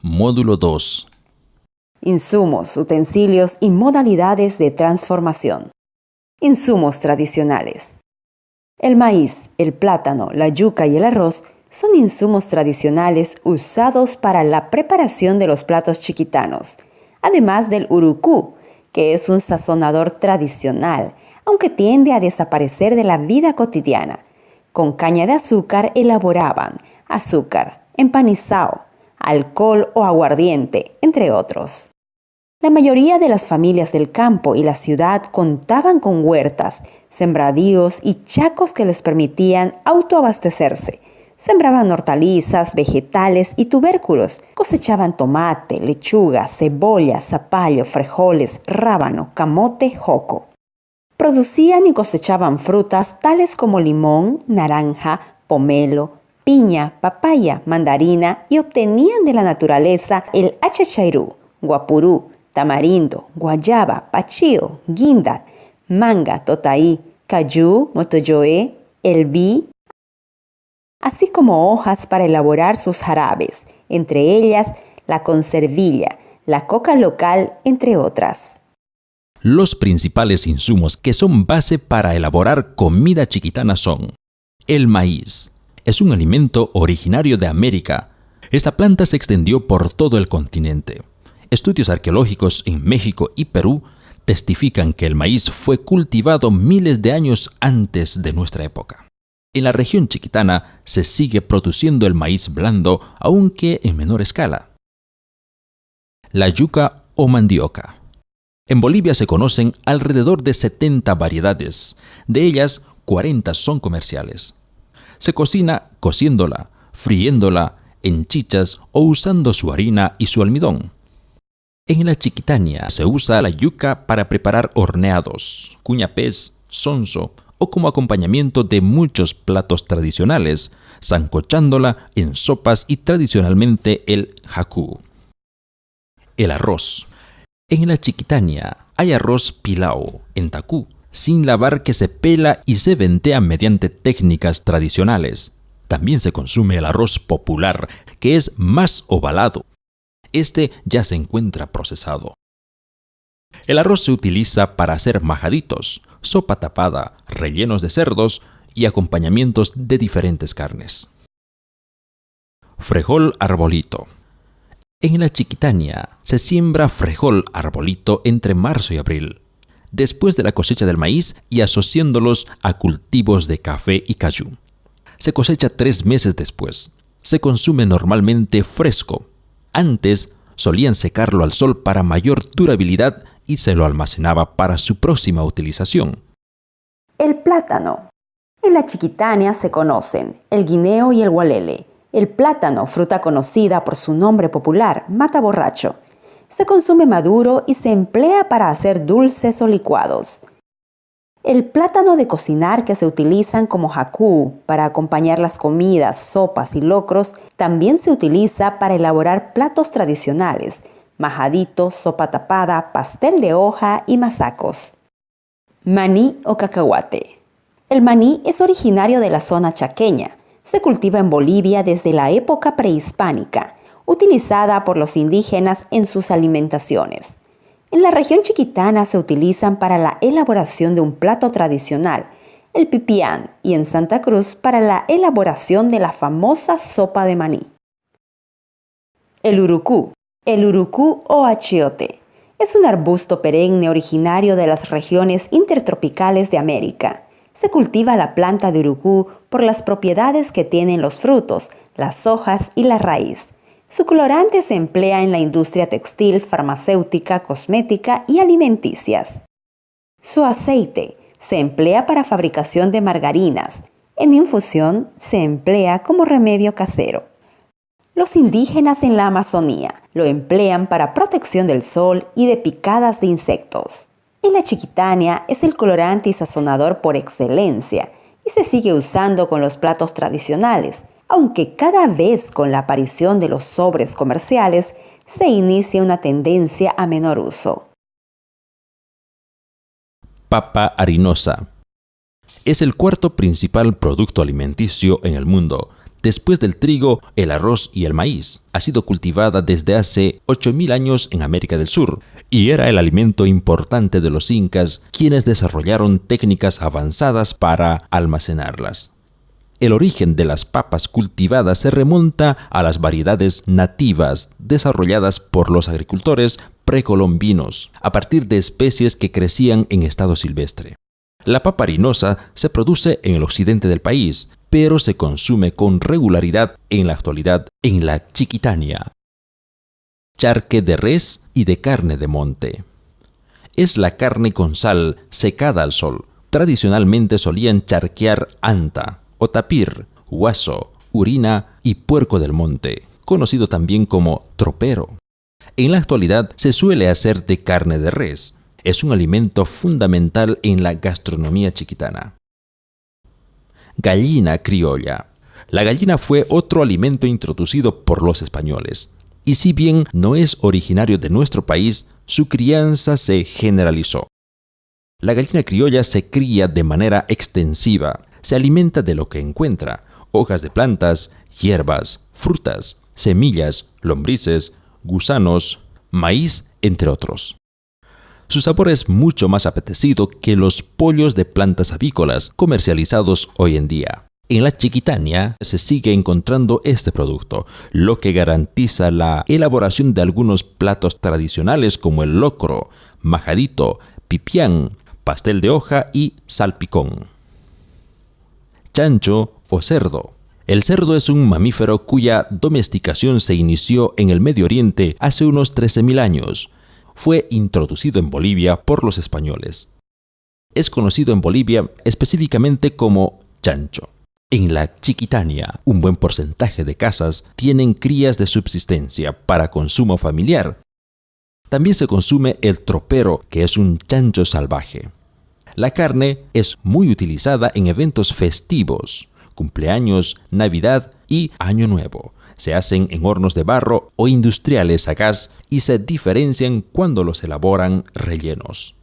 Módulo 2. Insumos, utensilios y modalidades de transformación. Insumos tradicionales. El maíz, el plátano, la yuca y el arroz son insumos tradicionales usados para la preparación de los platos chiquitanos, además del urucú, que es un sazonador tradicional, aunque tiende a desaparecer de la vida cotidiana. Con caña de azúcar elaboraban azúcar, empanizado, alcohol o aguardiente, entre otros. La mayoría de las familias del campo y la ciudad contaban con huertas, sembradíos y chacos que les permitían autoabastecerse. Sembraban hortalizas, vegetales y tubérculos. Cosechaban tomate, lechuga, cebolla, zapallo, frijoles, rábano, camote, joco. Producían y cosechaban frutas tales como limón, naranja, pomelo, piña, papaya, mandarina y obtenían de la naturaleza el achachairú, guapurú, tamarindo, guayaba, pachío, guinda, manga, totaí, cayú, motoyoé, elbí, así como hojas para elaborar sus jarabes, entre ellas la conservilla, la coca local, entre otras. Los principales insumos que son base para elaborar comida chiquitana son: el maíz. Es un alimento originario de América. Esta planta se extendió por todo el continente. Estudios arqueológicos en México y Perú testifican que el maíz fue cultivado miles de años antes de nuestra época. En la región chiquitana se sigue produciendo el maíz blando, aunque en menor escala. La yuca o mandioca. En Bolivia se conocen alrededor de 70 variedades. De ellas, 40 son comerciales. Se cocina cociéndola, friéndola, en chichas o usando su harina y su almidón. En la Chiquitania se usa la yuca para preparar horneados, cuñapés, sonso o como acompañamiento de muchos platos tradicionales, sancochándola en sopas y tradicionalmente el jacú. El arroz. En la Chiquitania hay arroz pilao en tacú, sin lavar, que se pela y se ventea mediante técnicas tradicionales. También se consume el arroz popular, que es más ovalado. Este ya se encuentra procesado. El arroz se utiliza para hacer majaditos, sopa tapada, rellenos de cerdos y acompañamientos de diferentes carnes. Frejol arbolito. En la Chiquitania se siembra frejol arbolito entre marzo y abril, después de la cosecha del maíz y asociándolos a cultivos de café y cayú. Se cosecha 3 meses después. Se consume normalmente fresco. Antes solían secarlo al sol para mayor durabilidad y se lo almacenaba para su próxima utilización. El plátano. En la Chiquitania se conocen el guineo y el gualele. El plátano, fruta conocida por su nombre popular, mata borracho. Se consume maduro y se emplea para hacer dulces o licuados. El plátano de cocinar, que se utilizan como jacú para acompañar las comidas, sopas y locros, también se utiliza para elaborar platos tradicionales, majadito, sopa tapada, pastel de hoja y masacos. Maní o cacahuate. El maní es originario de la zona chaqueña. Se cultiva en Bolivia desde la época prehispánica, utilizada por los indígenas en sus alimentaciones. En la región chiquitana se utilizan para la elaboración de un plato tradicional, el pipián, y en Santa Cruz para la elaboración de la famosa sopa de maní. El urucú. El urucú o achiote es un arbusto perenne originario de las regiones intertropicales de América. Se cultiva la planta de urucú por las propiedades que tienen los frutos, las hojas y la raíz. Su colorante se emplea en la industria textil, farmacéutica, cosmética y alimenticias. Su aceite se emplea para fabricación de margarinas. En infusión se emplea como remedio casero. Los indígenas en la Amazonía lo emplean para protección del sol y de picadas de insectos. En la Chiquitania es el colorante y sazonador por excelencia y se sigue usando con los platos tradicionales, aunque cada vez con la aparición de los sobres comerciales se inicia una tendencia a menor uso. Papa harinosa. Es el cuarto principal producto alimenticio en el mundo, Después del trigo, el arroz y el maíz. Ha sido cultivada desde hace 8.000 años en América del Sur y era el alimento importante de los incas, quienes desarrollaron técnicas avanzadas para almacenarlas. El origen de las papas cultivadas se remonta a las variedades nativas desarrolladas por los agricultores precolombinos a partir de especies que crecían en estado silvestre. La papa harinosa se produce en el occidente del país, pero se consume con regularidad en la actualidad en la Chiquitania. Charque de res y de carne de monte. Es la carne con sal secada al sol. Tradicionalmente solían charquear anta o tapir, huaso, urina y puerco del monte, conocido también como tropero. En la actualidad se suele hacer de carne de res. Es un alimento fundamental en la gastronomía chiquitana. Gallina criolla. La gallina fue otro alimento introducido por los españoles. Y si bien no es originario de nuestro país, su crianza se generalizó. La gallina criolla se cría de manera extensiva. Se alimenta de lo que encuentra: hojas de plantas, hierbas, frutas, semillas, lombrices, gusanos, maíz, entre otros. Su sabor es mucho más apetecido que los pollos de plantas avícolas comercializados hoy en día. En la Chiquitania se sigue encontrando este producto, lo que garantiza la elaboración de algunos platos tradicionales como el locro, majadito, pipián, pastel de hoja y salpicón. Chancho o cerdo. El cerdo es un mamífero cuya domesticación se inició en el Medio Oriente hace unos 13.000 años. Fue introducido en Bolivia por los españoles. Es conocido en Bolivia específicamente como chancho. En la Chiquitania, un buen porcentaje de casas tienen crías de subsistencia para consumo familiar. También se consume el tropero, que es un chancho salvaje. La carne es muy utilizada en eventos festivos, cumpleaños, Navidad y Año Nuevo. Se hacen en hornos de barro o industriales a gas y se diferencian cuando los elaboran rellenos.